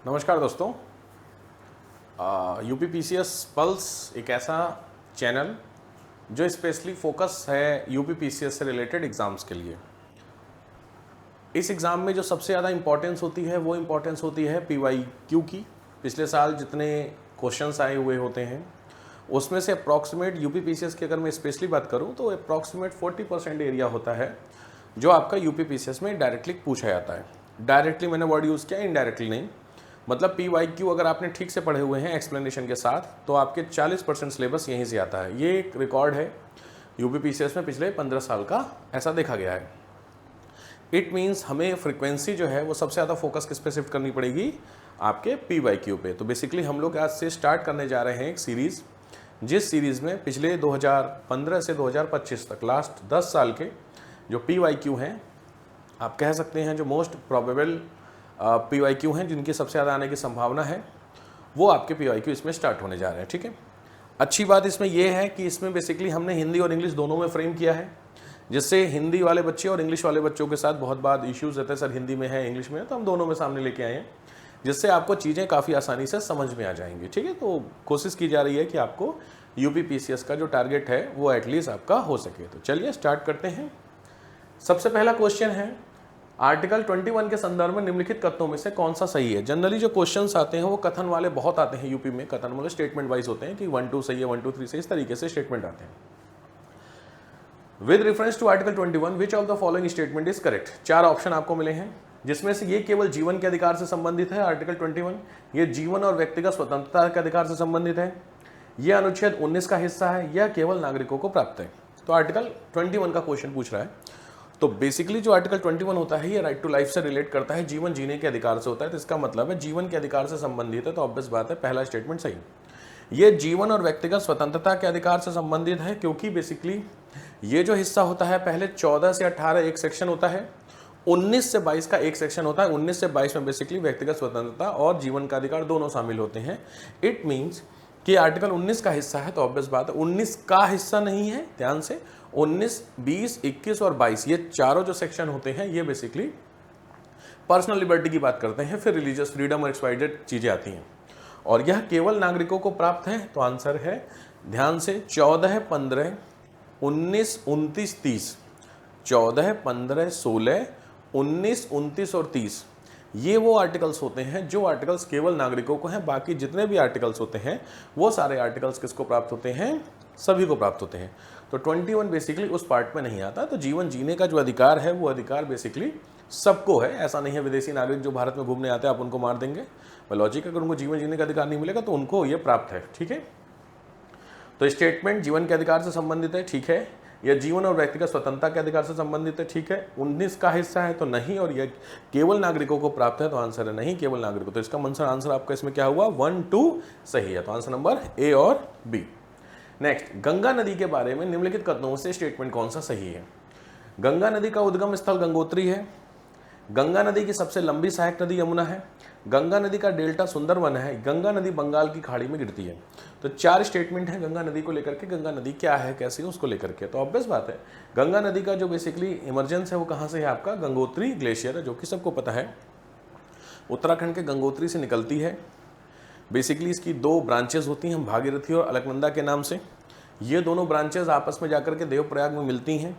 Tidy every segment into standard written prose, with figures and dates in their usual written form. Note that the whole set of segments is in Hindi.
नमस्कार दोस्तों। यूपी पीसीएस पल्स एक ऐसा चैनल जो स्पेशली फोकस है यूपी पीसीएस से रिलेटेड एग्ज़ाम्स के लिए। इस एग्ज़ाम में जो सबसे ज़्यादा इम्पोर्टेंस होती है वो इम्पोर्टेंस होती है पीवाईक्यू की। पिछले साल जितने क्वेश्चंस आए हुए होते हैं उसमें से अप्रॉक्सीमेट यूपी पीसीएस की अगर मैं स्पेशली बात करूं तो अप्रॉक्सीमेट 40% एरिया होता है जो आपका यूपी पीसीएस में डायरेक्टली पूछा जाता है। डायरेक्टली मैंने वर्ड यूज़ किया, इनडायरेक्टली नहीं। मतलब पीवाईक्यू अगर आपने ठीक से पढ़े हुए हैं एक्सप्लेनेशन के साथ तो आपके 40% सिलेबस यहीं से आता है। ये एक रिकॉर्ड है यूपी पीसीएस में पिछले 15 साल का, ऐसा देखा गया है। इट मीन्स हमें फ्रीक्वेंसी जो है वो सबसे ज़्यादा फोकस किस पे शिफ्ट करनी पड़ेगी, आपके पीवाईक्यू पे। तो बेसिकली हम लोग आज से स्टार्ट करने जा रहे हैं एक सीरीज़, जिस सीरीज़ में पिछले 2015 से 2025 तक लास्ट 10 साल के जो पीवाईक्यू हैं, आप कह सकते हैं जो मोस्ट प्रोबेबल पीवाईक्यू हैं, जिनकी सबसे ज़्यादा आने की संभावना है, वो आपके पीवाईक्यू इसमें स्टार्ट होने जा रहे हैं। ठीक है, अच्छी बात इसमें यह है कि इसमें बेसिकली हमने हिंदी और इंग्लिश दोनों में फ्रेम किया है, जिससे हिंदी वाले बच्चे और इंग्लिश वाले बच्चों के साथ बहुत बार इश्यूज़ रहते हैं, सर हिंदी में है इंग्लिश में है, तो हम दोनों में सामने लेके आए हैं, जिससे आपको चीज़ें काफ़ी आसानी से समझ में आ जाएंगी। ठीक है, तो कोशिश की जा रही है कि आपको यूपी पीसीएस का जो टारगेट है वो एटलीस्ट आपका हो सके। तो चलिए स्टार्ट करते हैं। सबसे पहला क्वेश्चन है, आर्टिकल 21 के संदर्भ में निम्नलिखित कथनों में से कौन सा सही है। जनरली जो क्वेश्चंस आते हैं वो कथन वाले बहुत आते हैं यूपी में। कथन मतलब स्टेटमेंट वाइज होते हैं कि 1 2 सही है, 1 2 3 सही, इस तरीके से स्टेटमेंट आते हैं। With reference to article 21 which of the following statement is correct. 4 option आपको मिले हैं, जिसमें से ये केवल जीवन के अधिकार से संबंधित है आर्टिकल 21, ये जीवन और व्यक्तिगत स्वतंत्रता के अधिकार से संबंधित है, यह अनुच्छेद 19 का हिस्सा है, यह केवल नागरिकों को प्राप्त है। तो आर्टिकल 21 का क्वेश्चन पूछ रहा है। तो बेसिकली जो आर्टिकल 21 होता है ये राइट टू लाइफ से रिलेट करता है, जीवन जीने के अधिकार से होता है। तो इसका मतलब है जीवन के अधिकार से संबंधित है, तो ऑब्वियस बात है पहला स्टेटमेंट सही। ये जीवन और व्यक्तिगत स्वतंत्रता के अधिकार से संबंधित है, क्योंकि बेसिकली ये जो हिस्सा होता है पहले 14 से 18 एक सेक्शन होता है, 19 से 22 का एक सेक्शन होता है। 19 से 22 में बेसिकली व्यक्तिगत स्वतंत्रता और जीवन का अधिकार दोनों शामिल होते हैं। इट मीन्स कि आर्टिकल 19 का हिस्सा है, तो ऑब्वियस बात है 19 का हिस्सा नहीं है, ध्यान से 19, 20, 21 और 22 ये चारों जो सेक्शन होते हैं ये बेसिकली पर्सनल लिबर्टी की बात करते हैं, फिर रिलीजियस फ्रीडम और एक्सपाइटेड चीज़ें आती हैं, और यह केवल नागरिकों को प्राप्त है। तो आंसर है ध्यान से 14, 15, 19, 29, 30, 14, 15, 16, 19, 29 और 30 ये वो आर्टिकल्स होते हैं जो आर्टिकल्स केवल नागरिकों को हैं। बाकी जितने भी आर्टिकल्स होते हैं वो सारे आर्टिकल्स किसको प्राप्त होते हैं, सभी को प्राप्त होते हैं। तो 21 बेसिकली उस पार्ट में नहीं आता। तो जीवन जीने का जो अधिकार है वो अधिकार बेसिकली सबको है, ऐसा नहीं है विदेशी नागरिक जो भारत में घूमने आते हैं आप उनको मार देंगे। लॉजिक अगर उनको जीवन जीने का अधिकार नहीं मिलेगा तो उनको ये प्राप्त है। ठीक है, तो स्टेटमेंट जीवन के अधिकार से संबंधित है, ठीक है। यह जीवन और व्यक्तिगत स्वतंत्रता के अधिकार से संबंधित है, ठीक है। 19 का हिस्सा है तो नहीं, और यह केवल नागरिकों को प्राप्त है, तो आंसर है नहीं केवल नागरिकों। तो इसका आंसर आपका इसमें क्या हुआ, 1 2 सही है। तो आंसर नंबर ए और बी। नेक्स्ट, गंगा नदी के बारे में निम्नलिखित कथनों से स्टेटमेंट कौन सा सही है। गंगा नदी का उद्गम स्थल गंगोत्री है, गंगा नदी की सबसे लंबी सहायक नदी यमुना है, गंगा नदी का डेल्टा सुंदरवन है, गंगा नदी बंगाल की खाड़ी में गिरती है। तो 4 स्टेटमेंट है गंगा नदी को लेकर के। गंगा नदी क्या है, कैसी है, उसको लेकर के। तो ऑब्वियस बात है गंगा नदी का जो बेसिकली इमरजेंस है वो कहाँ से है, आपका गंगोत्री ग्लेशियर है, जो कि सबको पता है उत्तराखंड के गंगोत्री से निकलती है। बेसिकली इसकी 2 ब्रांचेज होती हैं, भागीरथी और अलकनंदा के नाम से। ये दोनों ब्रांचेज आपस में जाकर के देवप्रयाग में मिलती हैं।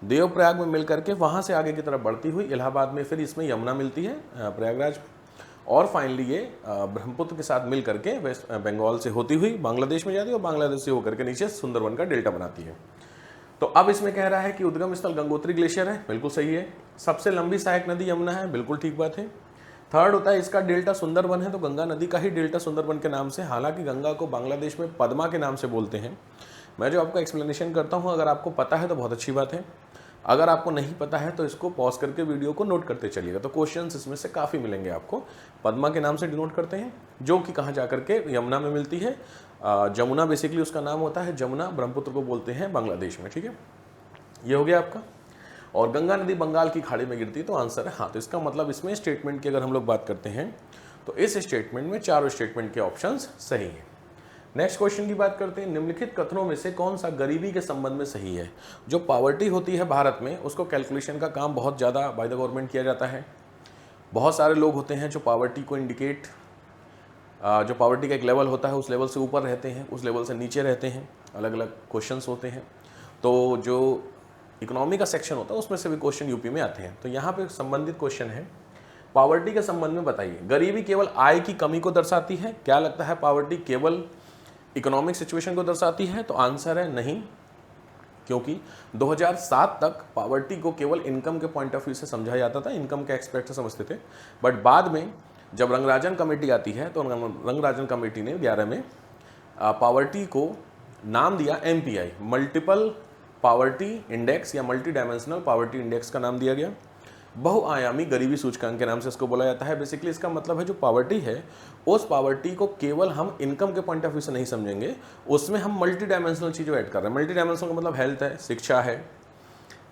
देवप्रयाग में मिल करके वहाँ से आगे की तरफ बढ़ती हुई इलाहाबाद में फिर इसमें यमुना मिलती है प्रयागराज, और फाइनली ये ब्रह्मपुत्र के साथ मिल करके वेस्ट बंगाल से होती हुई बांग्लादेश में जाती है, और बांग्लादेश से होकर के नीचे सुंदरवन का डेल्टा बनाती है। तो अब इसमें कह रहा है कि उद्गम स्थल गंगोत्री ग्लेशियर है, बिल्कुल सही है। सबसे लंबी सहायक नदी यमुना है, बिल्कुल ठीक बात है। थर्ड होता है इसका डेल्टा सुंदरवन है, तो गंगा नदी का ही डेल्टा सुंदरवन के नाम से। हालांकि गंगा को बांग्लादेश में पद्मा के नाम से बोलते हैं। मैं जो आपको एक्सप्लेनेशन करता हूँ, अगर आपको पता है तो बहुत अच्छी बात है, अगर आपको नहीं पता है तो इसको पॉज करके वीडियो को नोट करते चलिएगा। तो क्वेश्चंस इसमें से काफ़ी मिलेंगे आपको। पद्मा के नाम से डिनोट करते हैं, जो कि कहाँ जा करके यमुना में मिलती है। जमुना बेसिकली उसका नाम होता है, जमुना ब्रह्मपुत्र को बोलते हैं बांग्लादेश में। ठीक है, ये हो गया आपका। और गंगा नदी बंगाल की खाड़ी में गिरती है, तो आंसर है हाँ। तो इसका मतलब इसमें स्टेटमेंट की अगर हम लोग बात करते हैं तो इस स्टेटमेंट में चारों स्टेटमेंट के ऑप्शंस सही हैं। नेक्स्ट क्वेश्चन की बात करते हैं, निम्नलिखित कथनों में से कौन सा गरीबी के संबंध में सही है। जो पॉवर्टी होती है भारत में उसको कैलकुलेशन का काम बहुत ज़्यादा बाय द गवर्नमेंट किया जाता है। बहुत सारे लोग होते हैं जो पॉवर्टी को इंडिकेट जो पॉवर्टी का एक लेवल होता है उस लेवल से ऊपर रहते हैं, उस लेवल से नीचे रहते हैं, अलग अलग क्वेश्चंस होते हैं। तो जो इकोनॉमी का सेक्शन होता है उसमें से भी क्वेश्चन यूपी में आते हैं। तो यहाँ पे संबंधित क्वेश्चन है, पॉवर्टी के संबंध में बताइए, गरीबी केवल आय की कमी को दर्शाती है? क्या लगता है, पॉवर्टी केवल इकोनॉमिक सिचुएशन को दर्शाती है? तो आंसर है नहीं, क्योंकि 2007 तक पॉवर्टी को केवल इनकम के पॉइंट ऑफ व्यू से समझा जाता था, इनकम के एक्सपेक्ट से समझते थे। बट बाद में जब रंगराजन कमेटी आती है तो रंगराजन कमेटी ने 11 में पॉवर्टी को नाम दिया MPI, मल्टीपल पॉवर्टी इंडेक्स या मल्टी डायमेंशनल पॉवर्टी इंडेक्स का नाम दिया गया। बहुआयामी गरीबी सूचकांक के नाम से इसको बोला जाता है। बेसिकली इसका मतलब है जो पॉवर्टी है उस पॉवर्टी को केवल हम इनकम के पॉइंट ऑफ व्यू से नहीं समझेंगे, उसमें हम मल्टी डायमेंशनल चीज़ों ऐड कर रहे हैं। मल्टी डायमेंशनल का मतलब हेल्थ है, शिक्षा है,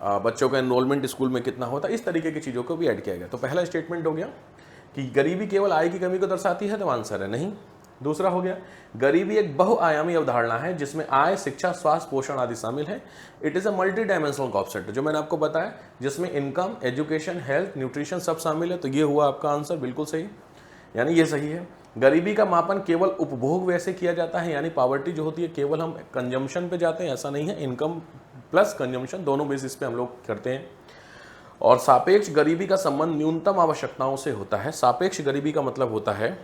बच्चों का एनरोलमेंट स्कूल में कितना होता है, इस तरीके की चीज़ों को भी ऐड किया गया। तो पहला स्टेटमेंट हो गया कि गरीबी केवल आय की कमी को दर्शाती है, तो आंसर है नहीं। दूसरा हो गया, गरीबी एक बहुआयामी अवधारणा है जिसमें आय, शिक्षा, स्वास्थ्य, पोषण आदि शामिल है। It is a multi dimensional concept, जो मैंने आपको बताया, जिसमें इनकम, एजुकेशन, हेल्थ, न्यूट्रिशन सब शामिल है। तो ये हुआ आपका आंसर, बिल्कुल सही, यानी ये सही है। गरीबी का मापन केवल उपभोग वैसे किया जाता है, यानी पॉवर्टी जो होती है केवल हम कंजम्पशन पे जाते हैं, ऐसा नहीं है, इनकम प्लस कंजम्पशन दोनों बेसिस पे हम लोग करते हैं। और सापेक्ष गरीबी का संबंध न्यूनतम आवश्यकताओं से होता है। सापेक्ष गरीबी का मतलब होता है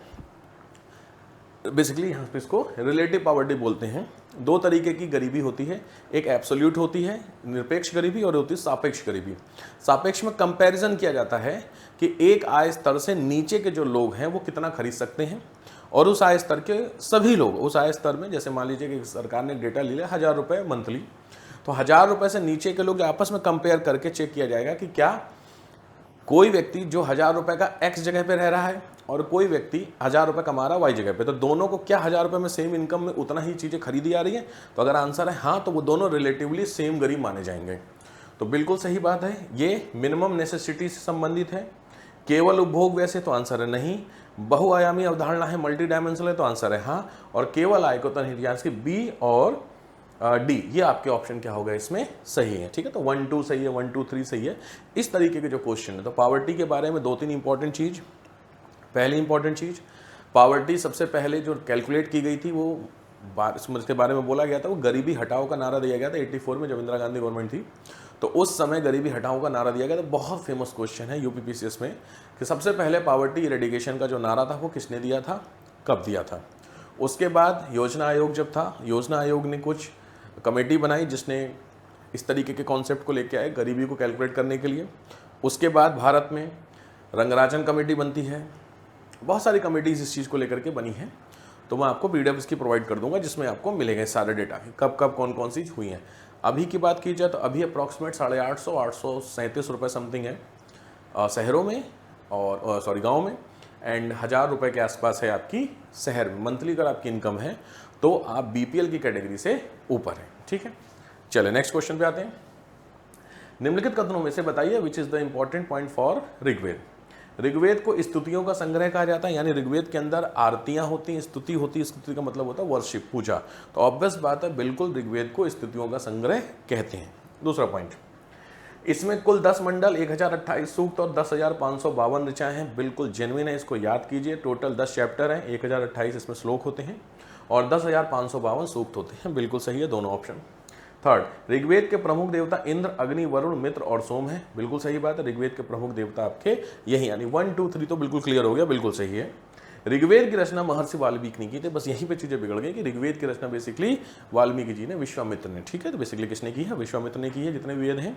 बेसिकली यहाँ पे इसको रिलेटिव पॉवर्टी बोलते हैं। दो तरीके की गरीबी होती है, एक एब्सोल्यूट होती है निरपेक्ष गरीबी और होती है सापेक्ष गरीबी। सापेक्ष में कंपैरिजन किया जाता है कि एक आय स्तर से नीचे के जो लोग हैं वो कितना खरीद सकते हैं, और उस आय स्तर के सभी लोग उस आय स्तर में, जैसे मान लीजिए कि सरकार ने डेटा लिया 1000 रुपये मंथली, तो 1000 रुपये से नीचे के लोग आपस में कंपेयर करके चेक किया जाएगा कि क्या कोई व्यक्ति जो 1000 रुपये का X जगह पे रह रहा है और कोई व्यक्ति 1000 रुपये कमा रहा है Y जगह पे, तो दोनों को क्या 1000 रुपये में सेम इनकम में उतना ही चीज़ें खरीदी जा रही है? तो अगर आंसर है हाँ, तो वो दोनों रिलेटिवली सेम गरीब माने जाएंगे। तो बिल्कुल सही बात है, ये मिनिमम नेसेसिटी से संबंधित है। केवल उपभोग वैसे, तो आंसर है नहीं। बहुआयामी अवधारणा है, मल्टी डायमेंशनल है, तो आंसर है हाँ। और केवल आय को तो नहीं, यानी बी और डी, ये आपके ऑप्शन क्या होगा इसमें सही है। ठीक है, तो 1 2 सही है, 1 2 3 सही है। इस तरीके के जो क्वेश्चन है, तो पॉवर्टी के बारे में 2-3 इंपॉर्टेंट चीज़। पहली इंपॉर्टेंट चीज़, पॉवर्टी सबसे पहले जो कैलकुलेट की गई थी वो इसके बारे में बोला गया था, वो गरीबी हटाओ का नारा दिया गया था 84 में, जब इंदिरा गांधी गवर्नमेंट थी, तो उस समय गरीबी हटाओ का नारा दिया गया था। बहुत फेमस क्वेश्चन है UPPCS में कि सबसे पहले पॉवर्टी इरेडिकेशन का जो नारा था वो किसने दिया था, कब दिया था। उसके बाद योजना आयोग जब था, योजना आयोग ने कुछ कमेटी बनाई जिसने इस तरीके के कॉन्सेप्ट को लेके आए गरीबी को कैलकुलेट करने के लिए। उसके बाद भारत में रंगराजन कमेटी बनती है, बहुत सारी कमेटीज इस चीज़ को लेकर के बनी हैं। तो मैं आपको PDF इसकी प्रोवाइड कर दूंगा जिसमें आपको मिलेंगे सारे डेटा कि कब कब कौन कौन सी हुई हैं। अभी की बात की जाए तो अभी अप्रॉक्सीमेट 837 रुपये समथिंग है शहरों में, और सॉरी गाँव में, एंड 1000 रुपये के आसपास है आपकी शहर में। मंथली अगर आपकी इनकम है तो आप BPL की कैटेगरी से ऊपर है। ठीक है, चलिए नेक्स्ट क्वेश्चन पे आते हैं। निम्नलिखित कथनों में से बताइए which is the important point for Rigveda. Rigveda को स्तुतियों का संग्रह कहा जाता है, यानी ऋग्वेद के अंदर आरतियां होती हैं, स्तुति होती है। स्तुति का मतलब होता है वर्शिप, पूजा। तो ऑब्वियस बात है, बिल्कुल ऋग्वेद को स्तुतियों का संग्रह कहते हैं। दूसरा पॉइंट, इसमें कुल 10 मंडल, 1028 सूक्त और 10,552 ऋचाएं हैं। बिल्कुल जेन्युइन है, इसको याद कीजिए। टोटल 10 चैप्टर हैं, 1028 इसमें श्लोक होते हैं और 10,552 सूक्त होते हैं। बिल्कुल सही है दोनों ऑप्शन। थर्ड, ऋग्वेद के प्रमुख देवता इंद्र, अग्नि, वरुण, मित्र और सोम है। बिल्कुल सही बात है, ऋग्वेद के प्रमुख देवता आपके यही, यानी 1 2 3 तो बिल्कुल क्लियर हो गया, बिल्कुल सही है। ऋग्वेद की रचना महर्षि वाल्मीकि ने की थी। बस यहीं पे चीजें बिगड़ गई कि ऋग्वेद की रचना बेसिकली वाल्मीकि जी ने, विश्वामित्र ने। ठीक है, तो बेसिकली किसने की है, विश्वामित्र ने की है जितने वेद हैं।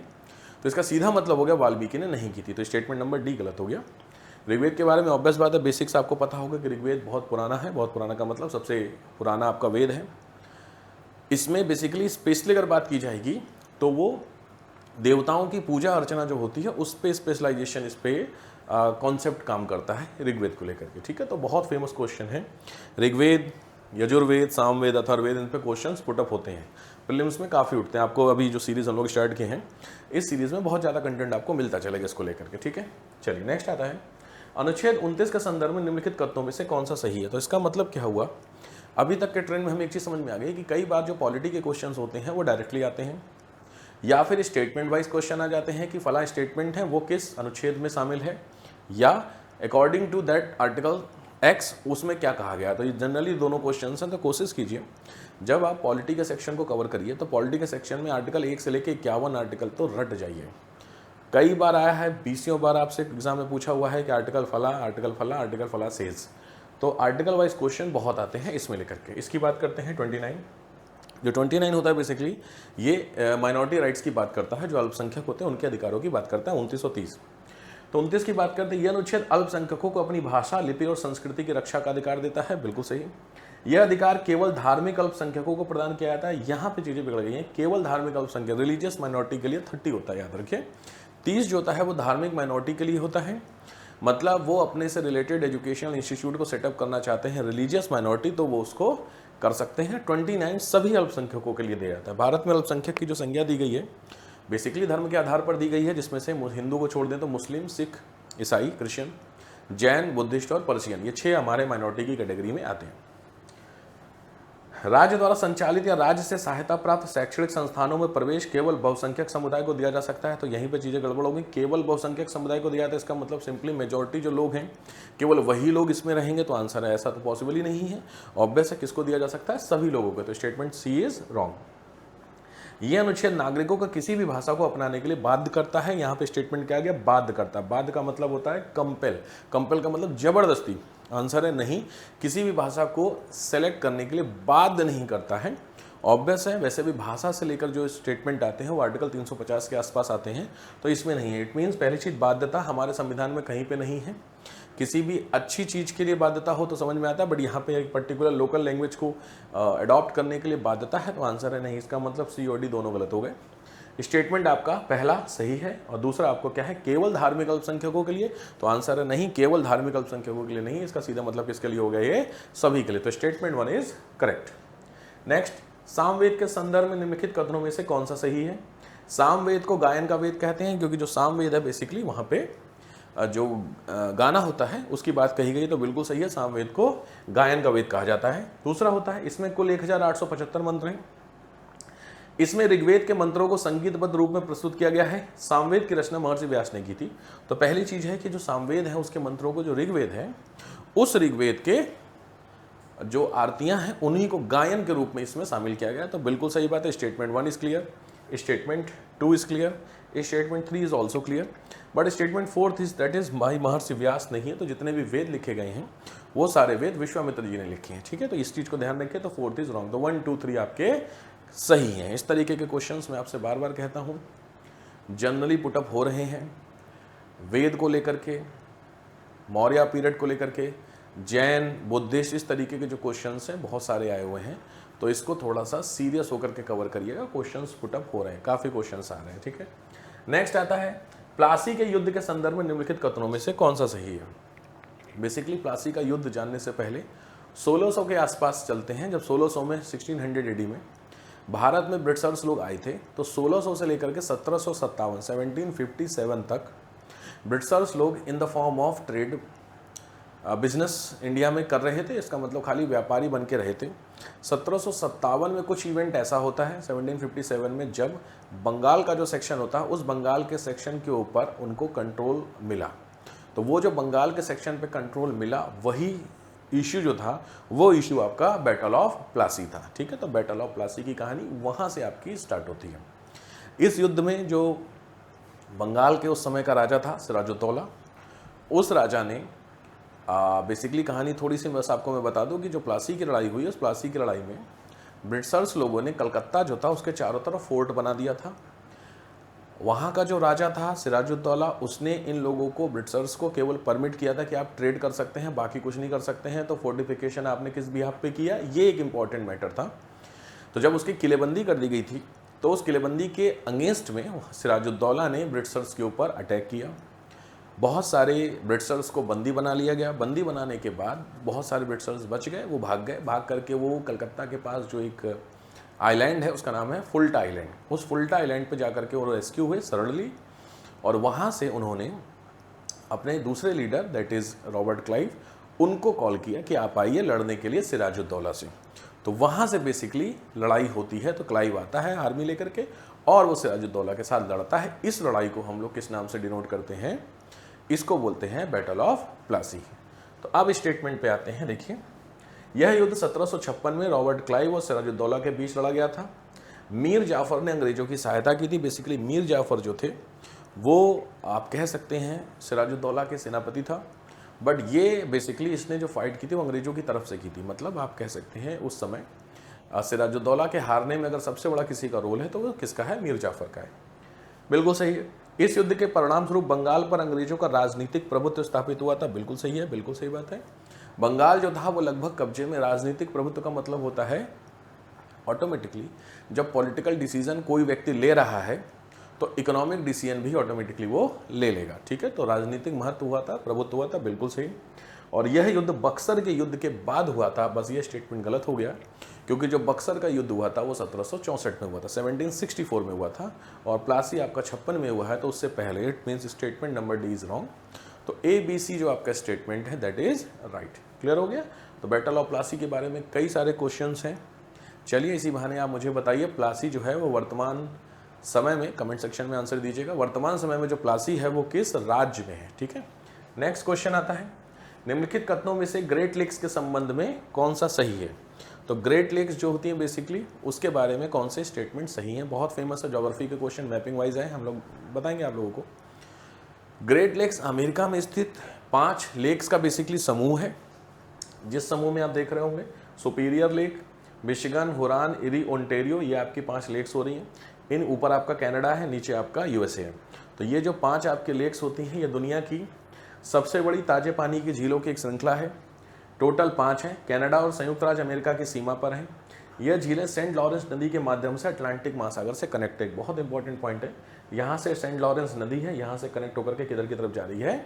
तो इसका सीधा मतलब हो गया वाल्मीकि ने नहीं की थी, तो स्टेटमेंट नंबर डी गलत हो गया। ऋग्वेद के बारे में ऑब्वियस बात है, बेसिक्स आपको पता होगा कि ऋग्वेद बहुत पुराना है। बहुत पुराना का मतलब सबसे पुराना आपका वेद है। इसमें बेसिकली स्पेशली अगर बात की जाएगी तो वो देवताओं की पूजा अर्चना जो होती है उस पे स्पेशलाइजेशन, इस पे कॉन्सेप्ट काम करता है ऋग्वेद को लेकर के। ठीक है, तो बहुत फेमस क्वेश्चन है। ऋग्वेद, यजुर्वेद, सामवेद, अथर्ववेद, इन पे क्वेश्चंस पुटअप होते हैं। प्रीलिम्स में काफ़ी उठते हैं। आपको अभी जो सीरीज़ हम लोग स्टार्ट किए हैं, इस सीरीज़ में बहुत ज़्यादा कंटेंट आपको मिलता चलेगा इसको लेकर के। ठीक है, चलिए नेक्स्ट आता है अनुच्छेद 29 के संदर्भ में निम्नलिखित कथनों में से कौन सा सही है। तो इसका मतलब क्या हुआ, अभी तक के ट्रेंड में हमें एक चीज़ समझ में आ गई कि कई बार जो पॉलिटी के क्वेश्चंस होते हैं वो डायरेक्टली आते हैं, या फिर स्टेटमेंट वाइज क्वेश्चन आ जाते हैं कि फला स्टेटमेंट है वो किस अनुच्छेद में शामिल है, या according to that article X उसमें क्या कहा गया। तो ये जनरली दोनों क्वेश्चन हैं, तो कोशिश कीजिए जब आप पॉलिटी के सेक्शन को कवर करिए तो पॉलिटी के सेक्शन में आर्टिकल 1 से लेकर 51 आर्टिकल तो रट जाइए। कई बार आया है, 20 बार आपसे एग्जाम में पूछा हुआ है कि आर्टिकल फला आर्टिकल फला आर्टिकल फला सेज, तो आर्टिकल वाइज क्वेश्चन बहुत आते हैं इसमें लेकर के। इसकी बात करते हैं 29। जो 29 होता है बेसिकली ये माइनॉरिटी राइट्स की बात करता है, जो अल्पसंख्यक होते हैं उनके अधिकारों की बात करता है। 29 और 30। तो 29 की बात करते हैं, यह अनुच्छेद अल्पसंख्यकों को अपनी भाषा, लिपि और संस्कृति की रक्षा का अधिकार देता है। बिल्कुल सही। यह अधिकार केवल धार्मिक अल्पसंख्यकों को प्रदान किया जाता है। यहाँ पे चीजें बिगड़ गई हैं, केवल धार्मिक अल्पसंख्यक रिलीजियस माइनॉरिटी के लिए 30 होता है, याद रखिए। 30 जो होता है वो धार्मिक माइनॉरिटी के लिए होता है, मतलब वो अपने से रिलेटेड एजुकेशनल इंस्टीट्यूट को सेटअप करना चाहते हैं रिलीजियस माइनॉरिटी, तो वो उसको कर सकते हैं। 29 सभी अल्पसंख्यकों के लिए दिया जाता है। भारत में अल्पसंख्यक की जो संज्ञा दी गई है बेसिकली धर्म के आधार पर दी गई है, जिसमें से हिंदू को छोड़ दें तो मुस्लिम, सिख, ईसाई, क्रिश्चियन, जैन, बुद्धिस्ट और पर्शियन, ये 6 हमारे माइनॉरिटी की कैटेगरी में आते हैं। राज्य द्वारा संचालित या राज्य से सहायता प्राप्त शैक्षणिक संस्थानों में प्रवेश केवल बहुसंख्यक समुदाय को दिया जा सकता है। तो यहीं पे चीजें गड़बड़ होंगी। केवल बहुसंख्यक समुदाय को दिया जाता है, इसका मतलब सिंपली मेजॉरिटी जो लोग हैं केवल वही लोग इसमें रहेंगे, तो आंसर है ऐसा तो पॉसिबल ही नहीं है। ऑब्वियस है, किसको दिया जा सकता है, सभी लोगों को। तो स्टेटमेंट सी इज रॉन्ग। यह अनुच्छेद नागरिकों को किसी भी भाषा को अपनाने के लिए बाध्य करता है। यहाँ पे स्टेटमेंट क्या आ गया, बाध्य करता है। बाध्य का मतलब होता है कंपेल, कंपेल का मतलब जबरदस्ती। आंसर है नहीं, किसी भी भाषा को सेलेक्ट करने के लिए बाध्य नहीं करता है। ऑब्वियस है, वैसे भी भाषा से लेकर जो स्टेटमेंट आते हैं वो आर्टिकल 350 के आसपास आते हैं, तो इसमें नहीं है। इट मीन्स पहली चीज बाध्यता हमारे संविधान में कहीं पे नहीं है। किसी भी अच्छी चीज के लिए बाध्यता हो तो समझ में आता है, बट यहाँ पे एक पर्टिकुलर लोकल लैंग्वेज को अडॉप्ट करने के लिए बाध्यता है, तो आंसर है नहीं। इसका मतलब सी और डी दोनों गलत हो गए। स्टेटमेंट आपका पहला सही है और दूसरा आपको क्या है, केवल धार्मिक अल्पसंख्यकों के लिए, तो आंसर है नहीं, केवल धार्मिक अल्पसंख्यकों के लिए नहीं। इसका सीधा मतलब किसके लिए हो गया, ये सभी के लिए। तो statement 1 is correct. Next, Samaveda के संदर्भ में निम्नलिखित कथनों में से कौन सा सही है। सामवेद को गायन का वेद कहते हैं, क्योंकि जो सामवेद है बेसिकली वहां पे जो गाना होता है उसकी बात कही गई, तो बिल्कुल सही है, सामवेद को गायन का वेद कहा जाता है। दूसरा होता है, इसमें कुल 1875 मंत्र हैं। इसमें ऋग्वेद के मंत्रों को संगीतबद्ध रूप में प्रस्तुत किया गया है। सामवेद की रचना महर्षि व्यास ने की थी। तो पहली चीज है कि जो सामवेद है उसके मंत्रों को, जो ऋग्वेद है उस ऋग्वेद के जो आरतियां हैं उन्हीं को गायन के रूप में इसमें शामिल किया गया। तो बिल्कुल सही बात है। Statement 1 is clear, statement 2 is clear, statement 3 is also clear, but statement 4 is that is by महर्षि व्यास नहीं है। तो जितने भी वेद लिखे गए हैं वो सारे वेद विश्वामित्र जी ने लिखे हैं, ठीक है। तो इस चीज को ध्यान रखें। तो 4th इज रॉन्ग। तो 1, 2, 3 आपके सही हैं। इस तरीके के क्वेश्चंस मैं आपसे बार बार कहता हूं जनरली पुटअप हो रहे हैं, वेद को लेकर के, मौर्य पीरियड को लेकर के, जैन, बुद्धिस्ट, इस तरीके के जो क्वेश्चंस हैं बहुत सारे आए हुए हैं। तो इसको थोड़ा सा सीरियस होकर के कवर करिएगा। क्वेश्चंस पुटअप हो रहे हैं, काफी क्वेश्चंस आ रहे हैं, ठीक है। नेक्स्ट आता है, प्लासी के युद्ध के संदर्भ में निम्नलिखित कथनों में से कौन सा सही है। बेसिकली प्लासी का युद्ध जानने से पहले 1600 के आसपास चलते हैं। जब 1600 में 1600 एडी में भारत में ब्रिटिशर्स लोग आए थे, तो 1600 से लेकर के 1757 1757 तक ब्रिटिशर्स लोग in the form of trade business India में कर रहे थे। इसका मतलब खाली व्यापारी बन के रहे थे। 1757 में कुछ इवेंट ऐसा होता है 1757 में, जब बंगाल का जो सेक्शन होता है उस बंगाल के सेक्शन के ऊपर उनको कंट्रोल मिला। तो वो जो बंगाल के सेक्शन पे कंट्रोल मिला, वही इश्यू जो था वो इश्यू आपका बैटल ऑफ प्लासी था, ठीक है। तो बैटल ऑफ प्लासी की कहानी वहां से आपकी स्टार्ट होती है। इस युद्ध में जो बंगाल के उस समय का राजा था सिराजुद्दौला, उस राजा ने बेसिकली कहानी थोड़ी सी बस आपको मैं बता दूं कि जो प्लासी की लड़ाई हुई, उस प्लासी की लड़ाई में ब्रिटिशर्स लोगों ने कलकत्ता जो था उसके चारों तरफ फोर्ट बना दिया था। वहाँ का जो राजा था सिराजुद्दौला, उसने इन लोगों को, ब्रिटिशर्स को केवल परमिट किया था कि आप ट्रेड कर सकते हैं, बाकी कुछ नहीं कर सकते हैं। तो फोर्टिफिकेशन आपने किस बिहाफ पे किया, ये एक इंपॉर्टेंट मैटर था। तो जब उसकी किलेबंदी कर दी गई थी, तो उस किलेबंदी के अगेंस्ट में सिराजुद्दौला ने ब्रिटिशर्स के ऊपर अटैक किया। बहुत सारे ब्रिटिशर्स को बंदी बना लिया गया। बंदी बनाने के बाद बहुत सारे ब्रिटिशर्स बच गए, वो भाग गए। भाग करके वो कलकत्ता के पास जो एक आइलैंड है उसका नाम है फुल्टा आइलैंड, उस फुल्टा आइलैंड पे जाकर के वो रेस्क्यू हुए सडनली, और वहाँ से उन्होंने अपने दूसरे leader that is Robert Clive, उनको कॉल किया कि आप आइए लड़ने के लिए सिराजुद्दौला से। तो वहाँ से बेसिकली लड़ाई होती है। तो क्लाइव आता है आर्मी लेकर के और वो सिराजुद्दौला के साथ लड़ता है। इस लड़ाई को हम लोग किस नाम से डिनोट करते हैं, इसको बोलते हैं बैटल ऑफ प्लासी। तो अब स्टेटमेंट पे आते हैं। देखिए, यह युद्ध 1756 में रॉबर्ट क्लाइव और सिराजुद्दौला के बीच लड़ा गया था। मीर जाफर ने अंग्रेजों की सहायता की थी। बेसिकली मीर जाफर जो थे वो आप कह सकते हैं सिराजुद्दौला के सेनापति था, बट ये बेसिकली इसने जो फाइट की थी वो अंग्रेजों की तरफ से की थी। मतलब आप कह सकते हैं उस समय सिराजुद्दौला के हारने में अगर सबसे बड़ा किसी का रोल है तो वो किसका है? मीर जाफर का है। बिल्कुल सही है। इस युद्ध के परिणाम स्वरूप बंगाल पर अंग्रेजों का राजनीतिक प्रभुत्व स्थापित हुआ था। बिल्कुल सही है, बिल्कुल सही बात है। बंगाल जो था वो लगभग कब्जे में। राजनीतिक प्रभुत्व का मतलब होता है ऑटोमेटिकली जब पॉलिटिकल डिसीजन कोई व्यक्ति ले रहा है तो इकोनॉमिक डिसीजन भी ऑटोमेटिकली वो ले लेगा। ठीक है, तो राजनीतिक महत्व हुआ था, प्रभुत्व हुआ था, बिल्कुल सही। और यह युद्ध बक्सर के युद्ध के बाद हुआ था। बस ये स्टेटमेंट गलत हो गया, क्योंकि जो बक्सर का युद्ध हुआ था वो 1764 में हुआ था, 1764 में हुआ था, और प्लासी आपका 56 में हुआ है, तो उससे पहले। It means statement number D is wrong. तो ABC जो आपका स्टेटमेंट है दैट इज राइट। क्लियर हो गया? तो बैटल ऑफ प्लासी के बारे में कई सारे क्वेश्चंस हैं। चलिए इसी बहाने आप मुझे बताइए, प्लासी जो है वो वर्तमान समय में, कमेंट सेक्शन में आंसर दीजिएगा, वर्तमान समय में जो प्लासी है वो किस राज्य में है? ठीक है, नेक्स्ट क्वेश्चन आता है, निम्नलिखित कथनों में से ग्रेट लेक्स के संबंध में कौन सा सही है? तो ग्रेट लेक्स जो होती है बेसिकली उसके बारे में कौन से स्टेटमेंट सही हैं? बहुत फेमस है, ज्योग्राफी के क्वेश्चन मैपिंग वाइज है, हम लोग बताएंगे आप लोगों को। ग्रेट लेक्स अमेरिका में स्थित 5 लेक्स का बेसिकली समूह है, जिस समूह में आप देख रहे होंगे superior lake, Michigan, हुरान, eri, Ontario, ये आपकी 5 लेक्स हो रही हैं। इन ऊपर आपका कनाडा है, नीचे आपका USA है। तो ये जो 5 आपके लेक्स होती हैं ये दुनिया की सबसे बड़ी ताजे पानी की झीलों की एक श्रृंखला है। टोटल 5 हैं, कनाडा और संयुक्त राज्य अमेरिका की सीमा पर हैं। यह झीलें सेंट लॉरेंस नदी के माध्यम से अटलांटिक महासागर से कनेक्ट है। बहुत इंपॉर्टेंट पॉइंट है, यहाँ से सेंट लॉरेंस नदी है, यहाँ से कनेक्ट होकर के किधर की तरफ जा रही है?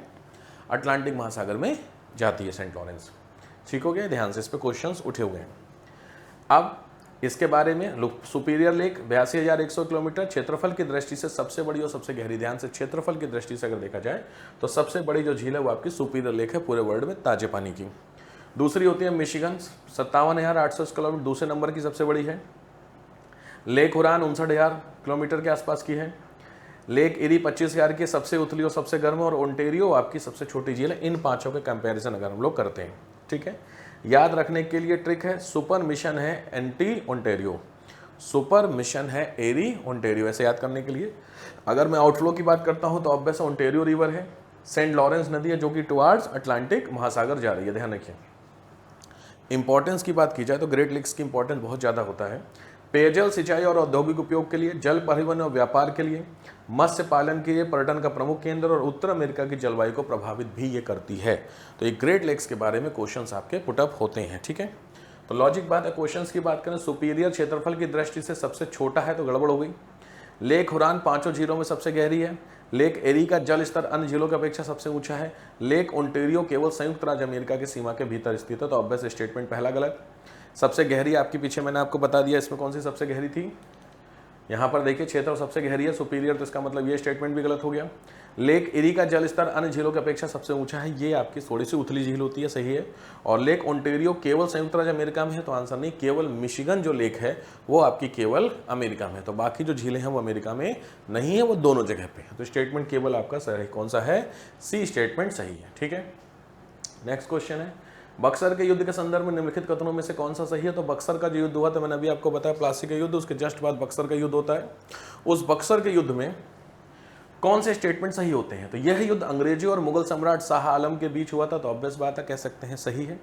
अटलांटिक महासागर में जाती है सेंट लॉरेंस। ठीक हो गया? ध्यान से, इस पर क्वेश्चन उठे हुए हैं। अब इसके बारे में, सुपीरियर लेक 82,100 किलोमीटर, क्षेत्रफल की दृष्टि से सबसे बड़ी और सबसे गहरी। ध्यान से, क्षेत्रफल की दृष्टि से अगर देखा जाए तो सबसे बड़ी जो झील है वो आपकी सुपीरियर लेक है पूरे वर्ल्ड में ताजे पानी की। दूसरी होती है मिशिगन, 57,800 किलोमीटर, दूसरे नंबर की सबसे बड़ी है। लेक हुरान 59,000 किलोमीटर के आसपास की है। लेक इरी 25,000 की सबसे उथली और सबसे गर्म, और ओंटेरियो आपकी सबसे छोटी झील है। इन 5 के कंपैरिजन अगर हम लोग करते हैं, ठीक है, याद रखने के लिए ट्रिक है, सुपर मिशन है एंटी ओंटेरियो, सुपर मिशन है एरी ओंटेरियो, ऐसे याद करने के लिए। अगर मैं आउटफ्लो की बात करता हूं तो ऑब्वियस ओंटेरियो रिवर है, सेंट लॉरेंस नदी है जो कि टुवार्ड्स अटलांटिक महासागर जा रही है। ध्यान रखिए, इंपॉर्टेंस की बात की जाए तो ग्रेट लेक्स की इंपॉर्टेंस बहुत ज़्यादा होता है। पेयजल, सिंचाई और औद्योगिक उपयोग के लिए, जल परिवहन और व्यापार के लिए, मत्स्य पालन के लिए, पर्यटन का प्रमुख केंद्र, और उत्तर अमेरिका की जलवायु को प्रभावित भी ये करती है। तो ये ग्रेट लेक्स के बारे में क्वेश्चंस आपके पुटअप होते हैं। ठीक है, तो लॉजिक बात है, क्वेश्चंस की बात करें, सुपीरियर क्षेत्रफल की दृष्टि से सबसे छोटा है तो गड़बड़ हो गई। लेक हुरान 5 झीलों में सबसे गहरी है। लेक एरी का जल स्तर अन्य झीलों की अपेक्षा सबसे ऊंचा है। लेक ओंटेरियो केवल संयुक्त राज्य अमेरिका की सीमा के भीतर स्थित है, तो ऑब्वियस स्टेटमेंट पहला गलत। सबसे गहरी आपकी पीछे मैंने आपको बता दिया, इसमें कौन सी सबसे गहरी थी? यहाँ पर देखिए, क्षेत्र सबसे गहरी है सुपीरियर, तो इसका मतलब ये स्टेटमेंट भी गलत हो गया। लेक इरी का जल स्तर अन्य झीलों की अपेक्षा सबसे ऊंचा है, ये आपकी थोड़ी सी उथली झील होती है, सही है। और लेक ओंटेरियो केवल संयुक्त राज्य अमेरिका में है, तो आंसर नहीं, केवल मिशिगन जो लेक है वो आपकी केवल अमेरिका में है, तो बाकी जो झीलें हैं वो अमेरिका में नहीं है, वो दोनों जगह पे है। तो स्टेटमेंट केवल आपका सही कौन सा है? सी स्टेटमेंट सही है। ठीक है, नेक्स्ट क्वेश्चन है, बक्सर के युद्ध के संदर्भ में निम्नलिखित कथनों में से कौन सा सही है? तो बक्सर का जो युद्ध हुआ था, मैंने अभी आपको बताया प्लासी का युद्ध, उसके जस्ट बाद बक्सर का युद्ध होता है। उस बक्सर के युद्ध में कौन से स्टेटमेंट सही होते हैं? तो यह युद्ध अंग्रेजों और मुगल सम्राट शाह आलम के बीच हुआ था, तो ऑब्वियस बात है, कह सकते हैं सही है।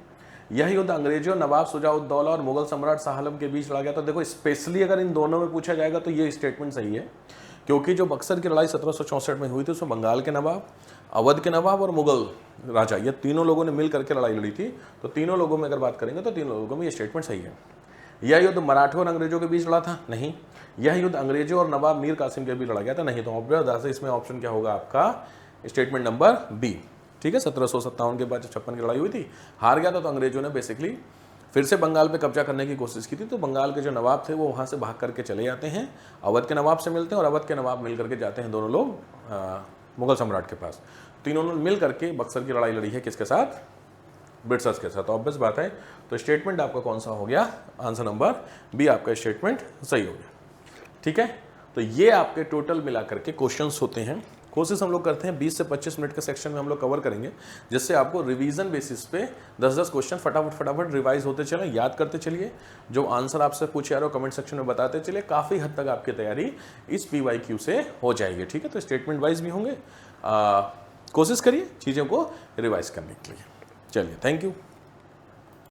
यह युद्ध अंग्रेजों, नवाब शुजाउद्दौला और मुगल सम्राट शाह आलम के बीच लड़ा गया। तो देखो, स्पेशली अगर इन दोनों में पूछा जाएगा तो ये स्टेटमेंट सही है, क्योंकि जो बक्सर की लड़ाई 1764 में हुई थी उसमें बंगाल के नवाब, अवध के नवाब और मुगल राजा, ये तीनों लोगों ने मिल करके लड़ाई लड़ी थी। तो तीनों लोगों में अगर बात करेंगे तो तीनों लोगों में ये स्टेटमेंट सही है। यह युद्ध मराठों और अंग्रेजों के बीच लड़ा था, नहीं। यह युद्ध अंग्रेजों और नवाब मीर कासिम के बीच लड़ा गया था, नहीं। तो ऑब्वियस इसमें ऑप्शन क्या होगा आपका? Statement number B. ठीक है, 1757 के बाद जब 56 की लड़ाई हुई थी, हार गया था, तो अंग्रेजों ने बेसिकली फिर से बंगाल पे कब्जा करने की कोशिश की थी। तो बंगाल के जो नवाब थे वो वहाँ से भाग करके चले जाते हैं, अवध के नवाब से मिलते हैं, और अवध के नवाब मिल करके जाते हैं दोनों लोग मुगल सम्राट के पास। तीनों ने मिल करके बक्सर की लड़ाई लड़ी है, किसके साथ? ब्रिटिशर्स के साथ। ऑब्वियस बात है, तो स्टेटमेंट आपका कौन सा हो गया? आंसर नंबर बी आपका स्टेटमेंट सही हो गया। ठीक है, तो ये आपके टोटल मिला करके क्वेश्चंस होते हैं। कोशिश हम लोग करते हैं 20 से 25 मिनट के सेक्शन में हम लोग कवर करेंगे, जिससे आपको रिवीजन बेसिस पे 10-10 क्वेश्चन फटाफट रिवाइज होते चले, याद करते चलिए, जो आंसर आपसे पूछे आ रहे हो कमेंट सेक्शन में बताते चलिए, काफ़ी हद तक आपकी तैयारी इस PYQ से हो जाएगी। ठीक है, तो स्टेटमेंट वाइज भी होंगे, कोशिश करिए चीज़ों को रिवाइज करने के लिए। चलिए, थैंक यू।